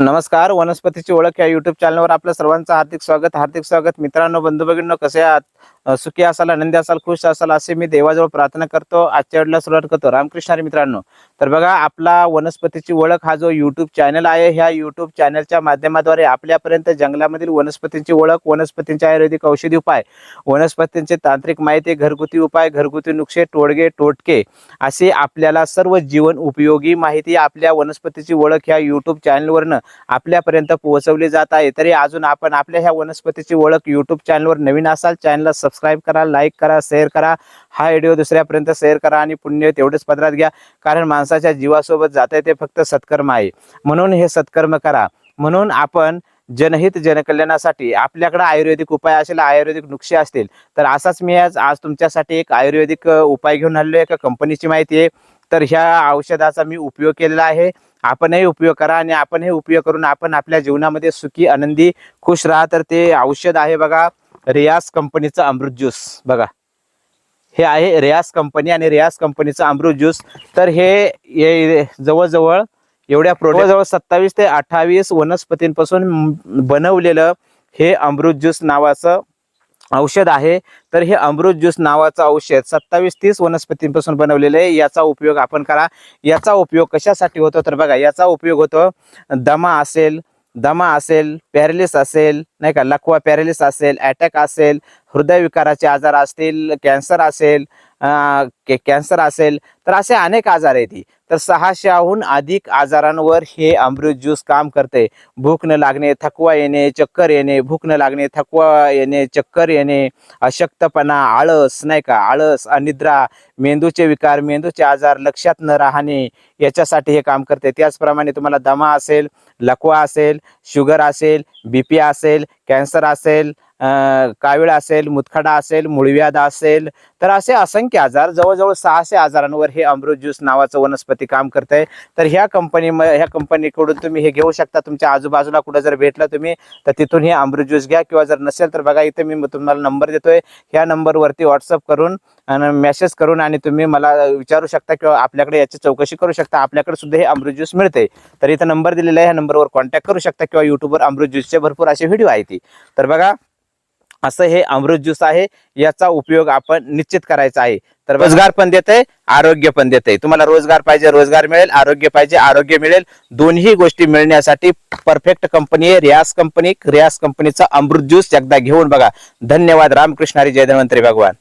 नमस्कार. वनस्पतीची ओळख या युट्यूब चॅनलवर आपलं सर्वांचं हार्दिक स्वागत. मित्रांनो, बंधू भगिनींनो, कसे आहात? सुखी असाल, आनंदी असाल, खुश असाल असे मी देवाजवळ प्रार्थना करतो. आजच्या व्हिडिओला सुरुवात करतो. रामकृष्ण हरी. मित्रांनो, तर बघा, आपला वनस्पतीची ओळख हा जो युट्यूब चॅनल आहे, ह्या युट्यूब चॅनलच्या माध्यमाद्वारे आपल्यापर्यंत जंगलामधील वनस्पतींची ओळख, वनस्पतींचे आयुर्वेदिक औषधी उपाय, वनस्पतींचे तांत्रिक माहिती, घरगुती उपाय, घरगुती नुस्खे, तोडगे टोटके असे आपल्याला सर्व जीवन उपयोगी माहिती आपल्या वनस्पतीची ओळख ह्या युट्यूब चॅनलवरनं आपल्यापर्यंत पोहोचवली जात आहे. तरी अजून आपण आपल्या ह्या वनस्पतीची ओळख युट्यूब चॅनलवर नवीन असाल, चॅनलला सबस्क्राईब करा, लाईक करा, शेअर करा, हा व्हिडिओ दुसऱ्यापर्यंत शेअर करा आणि पुण्य तेवढेच पदरात घ्या. कारण माणसाच्या जीवासोबत जाते ते फक्त सत्कर्म आहे, म्हणून हे सत्कर्म करा. म्हणून आपण जनहित जनकल्याणासाठी आपल्याकडे आयुर्वेदिक उपाय असेल, आयुर्वेदिक नुस्खे असतील, तर असाच मी आज तुमच्यासाठी एक आयुर्वेदिक उपाय घेऊन आलेलो आहे. एका कंपनीची माहिती आहे. तर ह्या औषधाचा मी उपयोग केलेला आहे. आपणही उपयोग करा आणि आपण हे उपयोग करून आपण आपल्या जीवनामध्ये सुखी, आनंदी, खुश राहा. तर ते औषध आहे बघा, रियाज कंपनीचं अमृत ज्यूस. बघा, हे आहे रियाज कंपनी आणि रियाज कंपनीचं अमृत ज्यूस. तर हे जवळजवळ एवढ्या जवळ 27 ते 28 वनस्पतींपासून बनवलेलं हे अमृत ज्यूस नावाचं औषध आहे. तर हे अमृत ज्यूस नावाचं औषध 27-30 वनस्पतींपासून बनवलेलं आहे. याचा उपयोग आपण करा. याचा उपयोग कशासाठी होतो तर बघा, याचा उपयोग होतो दमा असेल, पॅरालिस असेल, नाही का, लकवा पॅरालिस असेल, अटॅक असेल, हृदयविकाराचे आजार असतील, कॅन्सर असेल, तर असे अनेक आजार आहेत. तर 600हून अधिक आजारांवर हे अमृत ज्यूस काम करते. भूक न लागणे, थकवा येणे, चक्कर येणे, भूक न लागणे, थकवा येणे, चक्कर येणे, अशक्तपणा, आळस, नाही का, आळस, अनिद्रा, मेंदूचे विकार, मेंदूचे आजार, लक्षात न राहणे, याच्यासाठी हे काम करते. त्याचप्रमाणे तुम्हाला दमा असेल, लकवा असेल, शुगर असेल, बीपी असेल, कॅन्सर असेल, कावीळ असेल, मुतखडा असेल, मूळव्याध असेल, तर असे असंख्य आजार, जवळजवळ 600 आजारांवर हे अमृत ज्यूस नावाचं वनस्पती काम करते. तर ह्या कंपनीकडून तुम्ही हे घेऊ शकता. तुमच्या आजूबाजूला कुठं जर भेटलं तुम्ही, तर तिथून हे अमृत ज्यूस घ्या. किंवा जर नसेल तर बघा, इथे मी तुम्हाला नंबर देतोय. ह्या नंबरवरती व्हॉट्सअप करून आणि मेसेज करून आणि तुम्ही मला विचारू शकता किंवा आपल्याकडे याची चौकशी करू शकता. आपल्याकडे सुद्धा हे अमृत ज्यूस मिळते. तर इथं नंबर दिलेला आहे, ह्या नंबरवर कॉन्टॅक्ट करू शकता. किंवा युट्यूबवर अमृत ज्यूसचे भरपूर असे व्हिडिओ आहेत. तर बघा, असं हे अमृत ज्यूस आहे. याचा उपयोग आपण निश्चित करायचा आहे. तर रोजगार पण देते, आरोग्य पण देते. तुम्हाला रोजगार पाहिजे, रोजगार मिळेल, आरोग्य पाहिजे, आरोग्य मिळेल. दोन्ही गोष्टी मिळण्यासाठी परफेक्ट कंपनी आहे रियाज कंपनी. रियाज कंपनीचा अमृत ज्यूस एकदा घेऊन बघा. धन्यवाद. रामकृष्ण हरी. जय धन्वंतरी भगवान.